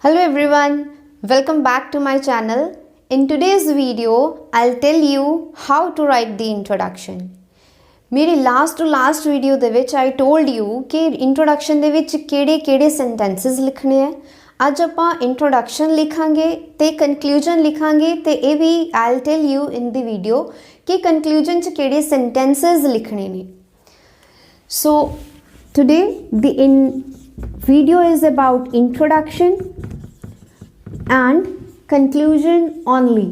Hello everyone, welcome back to my channel. In today's video, I'll tell you how to write the introduction. मेरी last to last video ਦੇ ਵਿੱਚ I told you कि introduction ਦੇ ਵਿੱਚ ਕਿਹੜੇ sentences ਲਿਖਣੇ ਹੈ। ਅੱਜ ਆਪਾਂ introduction ਲਿਖਾਂਗੇ ਤੇ conclusion ਲਿਖਾਂਗੇ ਤੇ ਇਹ ਵੀ I'll tell you in the video कि conclusion ਚ ਕਿਹੜੇ sentences ਲਿਖਣੇ ਨੇ। So today the video is about introduction and conclusion only.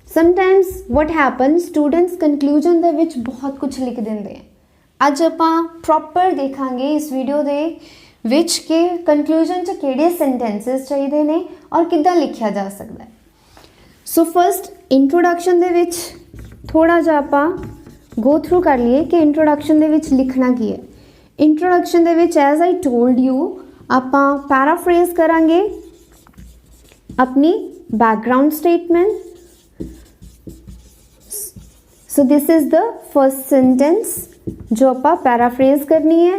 Sometimes what happens, students conclusion ਦੇ ਵਿੱਚ ਬਹੁਤ ਕੁਝ ਲਿਖ ਦਿੰਦੇ हैं। ਅੱਜ ਆਪਾਂ proper ਦੇਖਾਂਗੇ ਇਸ ਵੀਡੀਓ ਦੇ ਵਿੱਚ ਕਿ conclusion ਚ ਕਿਹੜੇ sentences ਚਾਹੀਦੇ ਨੇ ਔਰ ਕਿੱਦਾਂ ਲਿਖਿਆ ਜਾ ਸਕਦਾ ਹੈ। So first introduction ਦੇ ਵਿੱਚ ਥੋੜਾ ਜਿਹਾ ਆਪਾਂ go through ਕਰ ਲਈਏ ਕਿ introduction ਦੇ ਵਿੱਚ ਲਿਖਣਾ ਕੀ ਹੈ। Introduction ਦੇ ਵਿੱਚ as I told you ਆਪਾਂ paraphrase ਕਰਾਂਗੇ अपनी background statement. So this is the first sentence जो आपा paraphrase करनी है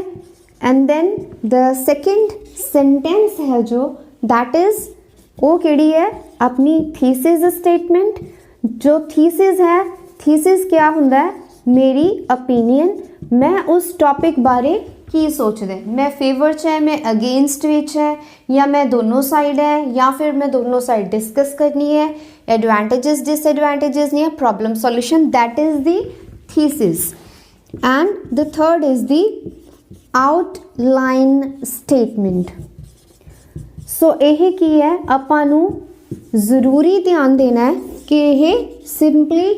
and then the second sentence है जो that is वो केड़ी है अपनी thesis statement। जो thesis है, thesis क्या हुंदा है मेरी opinion, मैं उस topic बारे की सोचते हैं, मैं फेवर च है, मैं अगेंस्ट विच है, या मैं दोनों साइड है, या फिर मैं दोनों साइड डिस्कस करनी है, एडवांटेजेस डिसएडवांटेजेस नहीं है, problem solution, that is the thesis. And the third is the outline statement. So यह की है आपां नूं जरूरी ध्यान देना है कि यह सिंपली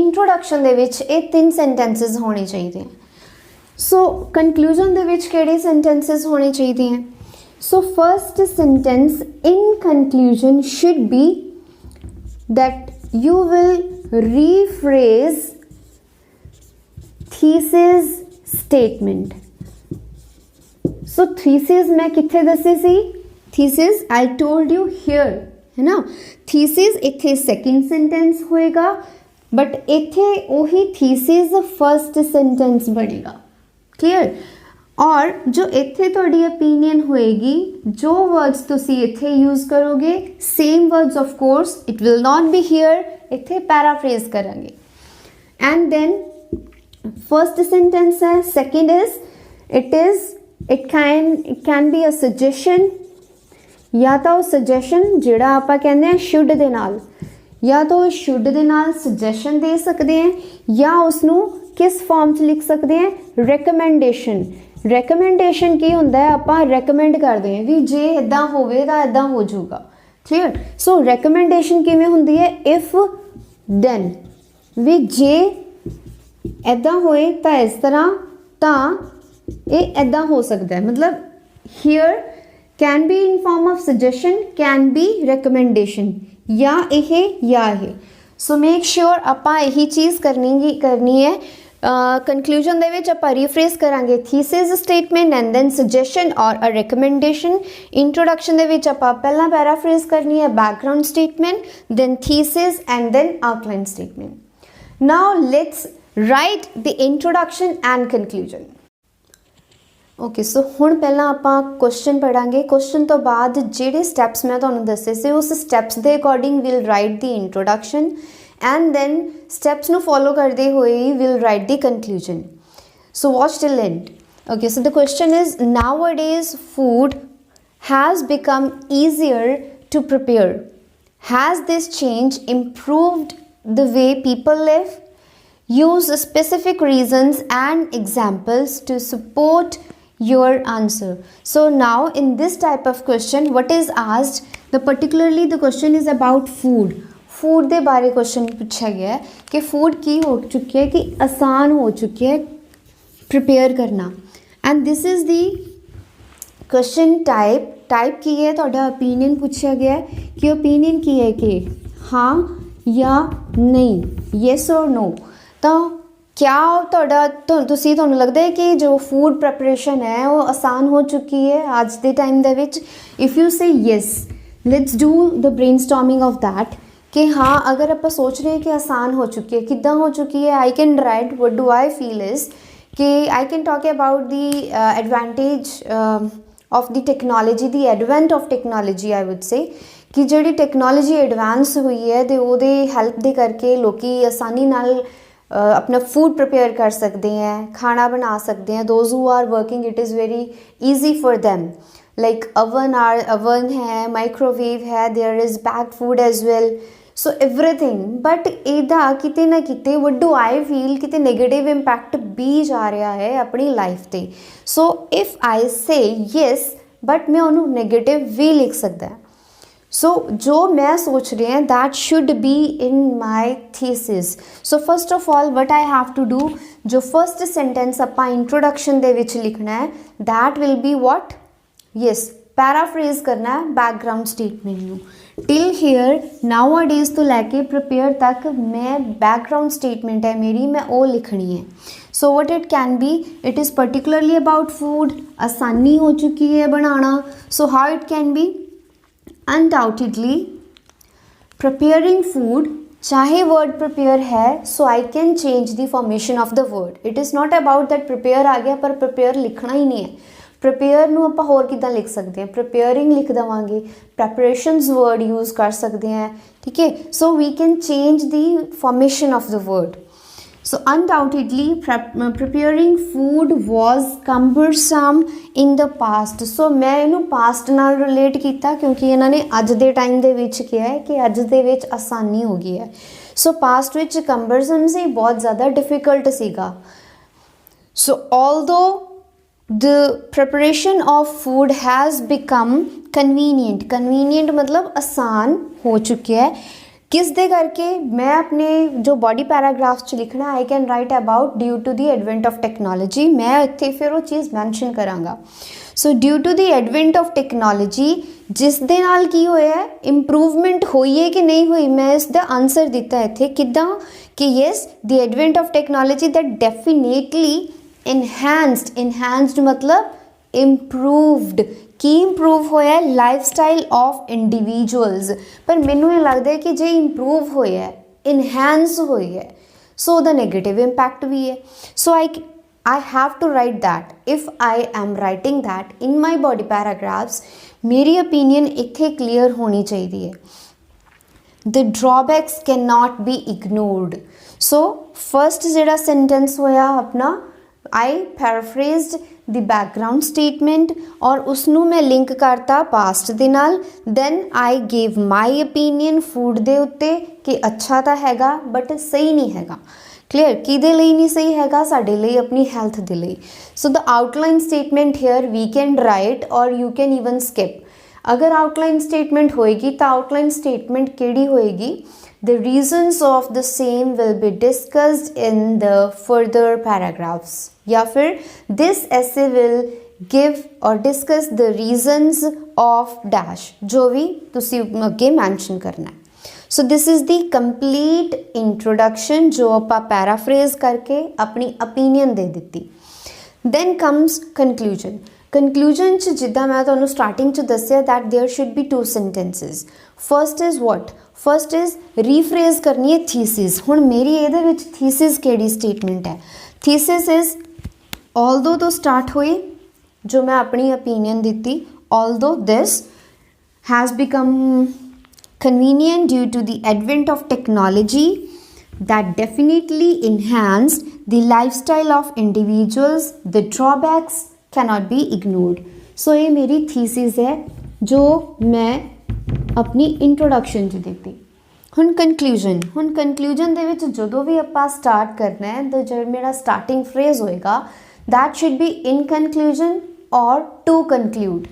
इंट्रोडक्शन दे विच ये 3 सेंटेंसेस होने चाहिए। सो कंक्लूजन दे विच केड़े सेंटेंसेस होने चाहिए हैं। So first sentence in conclusion should be that you will rephrase thesis statement. So thesis मैं किथे दसी सी, thesis I told you here है ना। थीसिस इथे सेकंड सेंटेंस होएगा बट इथे वही थीसिस फर्स्ट सेंटेंस बनेगा। क्लियर। और जो इत्थे थोड़ी ओपीनियन होएगी, जो वर्ड्स तुसी इत्थे यूज करोगे same words of course it will not be here, इत्थे पैराफ्रेज करेंगे। एंड देन फर्स्ट सेंटेंस है, second is it can be a suggestion, या तो सजेशन जिहड़ा आपां कहंदे हैं शुड दे नाल, या तो शुड दे नाल सजेशन दे सकते हैं, या उसनू किस फॉर्म च लिख सकते हैं रिकमेंडेशन। रिकमेंडेशन की होंदा है आपां रेकमेंड करते हैं भी जे इदां होवे तां इदां हो जाऊगा। क्लियर। सो रिकमेंडेशन किवें हुंदी है, इफ देन भी जे इदां होए तां इस तरह तां ये इदां हो सकता है। मतलब here can be in form of suggestion, can be recommendation, या यह। सो मेक श्योर आपां यही चीज़ करनी है। कंक्लूजन दे विच आपां रीफ्रेज करांगे thesis statement and then suggestion or a recommendation. Introduction दे विच आपां पहला पैराफ्रेज करनी है background statement, then thesis and then outline statement. Now let's write the introduction and conclusion. Okay, so हुण पहला आपां क्वेश्चन पढ़ांगे। क्वेश्चन तो बाद जिहड़े स्टैप्स मैं तुहानूं दस्से सी उस स्टैप्स दे according will write the introduction and then steps नूं फॉलो करते हुए will write the conclusion. So watch till end. Okay, so the question is nowadays food has become easier to prepare. Has this change improved the way people live? Use specific reasons and examples to support your answer. So now in this type of question what is asked, particularly the question is about food. Food दे बारे question पूछा गया है कि food की हो चुकी है कि आसान हो चुकी है प्रिपेयर करना। And this is the question type की है, थोड़ा ओपीनियन पूछा गया है कि ओपीनियन की है कि हाँ या नहीं, येस और नो। तो क्या तुहानूं लगता है कि जो फूड प्रैपरेशन है वो आसान हो चुकी है आज के टाइम दे विच? If you say yes, let's do the brainstorming of that कि हाँ अगर आप सोच रहे हैं कि आसान हो चुकी है, कितना हो चुकी है, I can write what do I feel is कि I can talk about the advantage of the technology, the advent of technology I would say, कि जिहड़ी टैक्नोलॉजी एडवांस हुई है तो ਉਹਦੇ हेल्प दे करके लोकी आसानी नाल अपना फूड प्रिपेयर कर सकते हैं, खाना बना सकते हैं. Those who are working it is very easy for them. Like oven है, माइक्रोवेव है, there is packed food as well, so everything. But ਇਹਦਾ ਕਿਤੇ ਨਾ ਕਿਤੇ what do I feel ਕਿਤੇ ਨੈਗੇਟਿਵ ਇੰਪੈਕਟ ਵੀ ਜਾ ਰਿਹਾ ਹੈ ਆਪਣੀ ਲਾਈਫ 'ਤੇ. So if I say yes but मैं ਉਹਨੂੰ ਨੈਗੇਟਿਵ ਵੀ ਲਿਖ ਸਕਦਾ. सो जो मैं सोच रही हैं that should be in my thesis. So first of all what I have to do, जो फस्ट सेंटेंस आप इंट्रोडक्शन दे विच लिखना है that will be what, yes paraphrase करना है बैकग्राउंड स्टेटमेंट में. Till here nowadays तो लैके प्रिपेयर तक मैं बैकग्राउंड स्टेटमेंट है मेरी, मैं वो लिखनी है. So what it can be, it is particularly about food, आसानी हो चुकी है बनाना. So how it can be, undoubtedly preparing food, चाहे वर्ड प्रिपेयर है so I can change the formation of the word. It is not about that prepare आ गया पर प्रिपेयर लिखना ही नहीं है. प्रिपेयर ਨੂੰ ਆਪਾਂ ਹੋਰ ਕਿੱਦਾਂ ਲਿਖ ਸਕਦੇ ਹਾਂ, प्रिपेयरिंग लिख देवांगे, प्रैपरेशनस वर्ड यूज़ कर सकते हैं. ठीक है, so we can change the formation of the word. So undoubtedly preparing food was cumbersome in the past. So मैं इनू past नाल relate किया क्योंकि इन्होंने अज दे टाइम दे विच किया है कि अज दे विच आसानी हो गई है. So past विच cumbersome से बहुत ज़्यादा difficult सीगा. So although the preparation of food has become convenient, convenient मतलब आसान हो चुकी है. किस दे करके, मैं अपने जो बॉडी पैराग्राफ्स च लिखना I can write about due to the advent of technology. मैं इत्थे फिर वो चीज़ मैंशन करांगा. So due to the advent of technology जिस दे नाल की होया है, इंप्रूवमेंट हुई है कि नहीं हुई, मैं इसका आंसर दिता इत्थे किद्दां कि yes the advent of technology that definitely enhanced मतलब इंप्रूवड. की इंप्रूव होया है, लाइफ स्टाइल ऑफ इंडिविजुअल्स. पर मैनू ये लगता है कि जे इंप्रूव होया है, इनहैंस हुई है, सो द नेगेटिव इंपैक्ट भी है. So I have to write that. If I am writing that in my body paragraphs, मेरी ओपीनियन इत्थे क्लीयर होनी चाहिए है. The drawbacks can not be ignored. So first जिहड़ा सेंटेंस होया अपना, I paraphrased the background statement और उसनू मैं लिंक करता पास्ट दे नाल. Then I gave my opinion food दे उत्ते कि अच्छा तो हैगा बट सही नहीं हैगा. क्लीयर, किहदे लई नहीं सही हैगा, साडे लई, अपनी हैल्थ दे लई. So the outline statement here we can write or you can even skip. अगर आउटलाइन स्टेटमेंट होएगी तो आउटलाइन स्टेटमेंट केड़ी होएगी, the reasons of the same will be discussed in the further paragraphs. या फिर this essay will give or discuss the reasons of dash, जो भी तुसी अगे mention करना है. So this is the complete introduction जो आपा paraphrase करके अपनी opinion दे देती. Then comes conclusion. कंक्लूजन च जिद्दां मैं तुहानूं स्टार्टिंग च दस्सिया that there should be 2 sentences. First is what, first is rephrase करनी है थीसिस. हुण मेरी इहदे विच थीसिस केड़ी स्टेटमेंट है, थीसिस इज़ ऑल्दो तो स्टार्ट हुई जो मैं अपनी ओपीनियन दिती. Although this has become convenient due to the advent of technology that definitely enhanced the lifestyle of individuals, the drawbacks cannot be ignored. So ये मेरी thesis है जो मैं अपनी इंट्रोडक्शन च देती. हुण कंक्लूजन दे विच जदों भी आपां स्टार्ट करना है तो जो मेरा स्टार्टिंग फ्रेज होएगा that should be in conclusion और to conclude.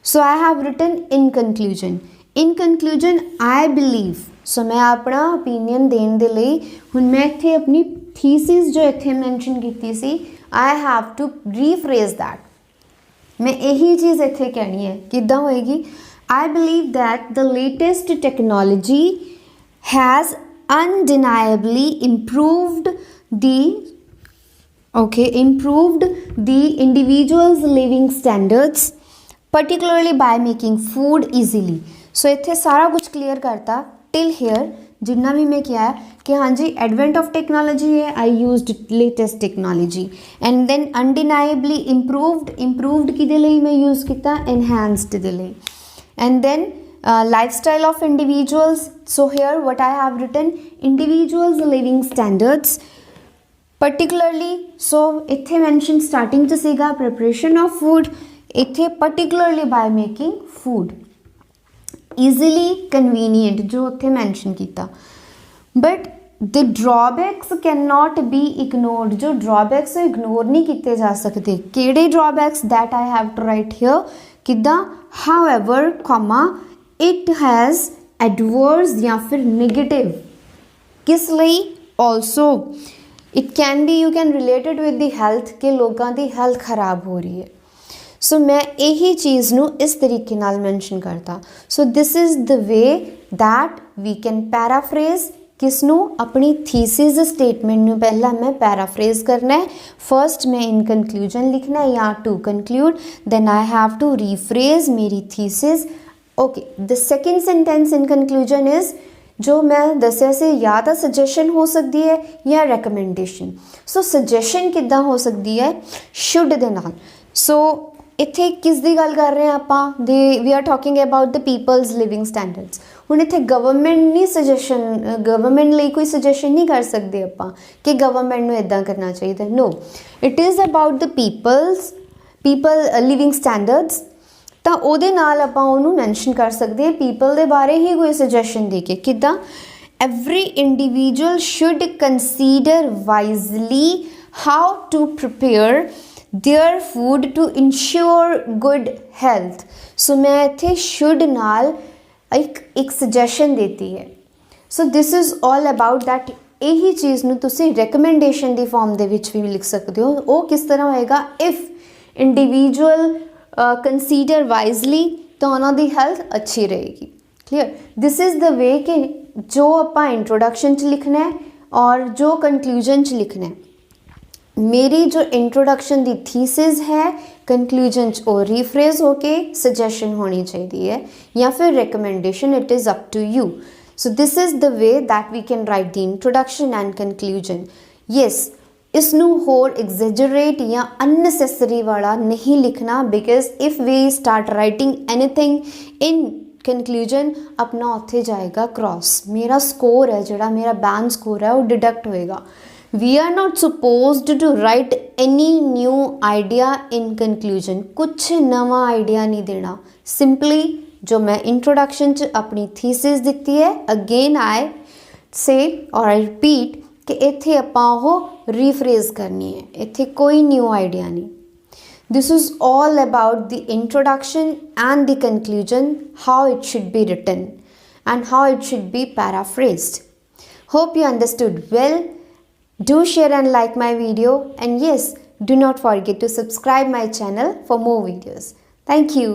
So I have written in conclusion. In conclusion I believe, so मैं अपना ओपीनियन देने दे लई हुण मैं इत्थे अपनी थीसिस जो इत्थे मैंशन कीती सी I have to rephrase that. मैं यही चीज़ इत्थे कहनी है, किद्दां होएगी, I believe that the latest technology has undeniably improved the individual's living standards, particularly by making food easily. सो इत्थे सारा कुछ क्लीयर करता टिल हेयर. जिन्ना भी मैं किया है कि हाँ जी एडवेंट ऑफ टेक्नोलॉजी है, I used latest technology and then undeniably improved किहदे लई मैं यूज़ किया, एनहांस्ड दे लई and then lifestyle of individuals. So here what I have written, individuals living standards particularly, so इत्थे mention starting च सीगा preparation of food, इत्थे particularly by making food easily convenient जो उत्थे mention किया, but the drawbacks cannot be ignored, जो drawbacks ignore नहीं किए जा सकते, केड़े drawbacks that I have to write here किदा, however comma it has adverse या फिर negative, किस ਲਈ also it can be, you can relate it with the health कि लोगों की health खराब हो रही है, सो मैं यही चीज़ नू इस तरीके नाल मैंशन करता, so this is the way that we can paraphrase किसनू, अपनी थीसिस स्टेटमेंट नू पहला मैं पैराफ्रेज करना है, फर्स्ट मैं इन कंक्लूजन लिखना है या to conclude, then I have to rephrase मेरी thesis. Okay, the second sentence in conclusion is, जो मैं दसिया से या तो सजेशन हो सकती है या रिकमेंडेशन, सो सजेशन किद्दां हो सकती है, शुड दे नाल, सो इत्थे किस दी गल कर रहे हैं आपां, we are talking about the people's living standards, हुण इत्थे गवर्नमेंट नहीं सजेशन, गवर्नमेंट ਲਈ कोई सजेशन नहीं कर सकते आपां कि गवर्नमेंट नूं इदां करना चाहिए, no, it is about the people living standards, ਤਾਂ ਉਹਦੇ ਨਾਲ ਆਪਾਂ ਉਹਨੂੰ ਮੈਂਸ਼ਨ ਕਰ ਸਕਦੇ ਹਾਂ ਪੀਪਲ ਦੇ ਬਾਰੇ ਹੀ ਕੋਈ ਸੁਜੈਸ਼ਨ ਦੇ ਕੇ, ਕਿੱਦਾਂ, every individual should consider wisely how to prepare their food to ensure good health, so मैं इत्थे शुड नाल एक सजेशन देती है, so this is all about that, यही चीज़ नूं तुसीं रिकमेंडेशन की फॉर्म दे विच भी लिख सकते हो, वो किस तरह होएगा, इफ़ इंडिविजुअल कंसीडर वाइजली तो उन्होंने हेल्थ अच्छी रहेगी, क्लियर, दिस इज़ द वे कि जो आपां इंट्रोडक्शन च लिखना है और जो कंक्लूजन च लिखना है, मेरी जो इंट्रोडक्शन दी थीसिस है कंक्लूजन च वो रीफ्रेज होके सजेशन होनी चाहिए है या फिर recommendation, it is up to you, so this is the way that we can write the introduction and conclusion. Yes, इसनू होर एग्जैजरेट या अननेसेसरी वाला नहीं लिखना, because if we start writing anything in conclusion अपना उत्थे जाएगा क्रॉस, मेरा स्कोर है जोड़ा मेरा बैंड स्कोर है वो डिडक्ट होएगा। We are not supposed to write any new idea in conclusion, कुछ नवा आइडिया नहीं देना, सिंपली जो मैं इंट्रोडक्शन च अपनी थीसिस दिती है, अगेन आई से और आई रिपीट कि इत्थे आपां ओह रीफ्रेज करनी है, इत्थे कोई न्यू आइडिया नहीं। This is all about the introduction and the conclusion, how it should be written and how it should be paraphrased. Hope you understood well. Do share and like my video, and yes, do not forget to subscribe my channel for more videos. Thank you.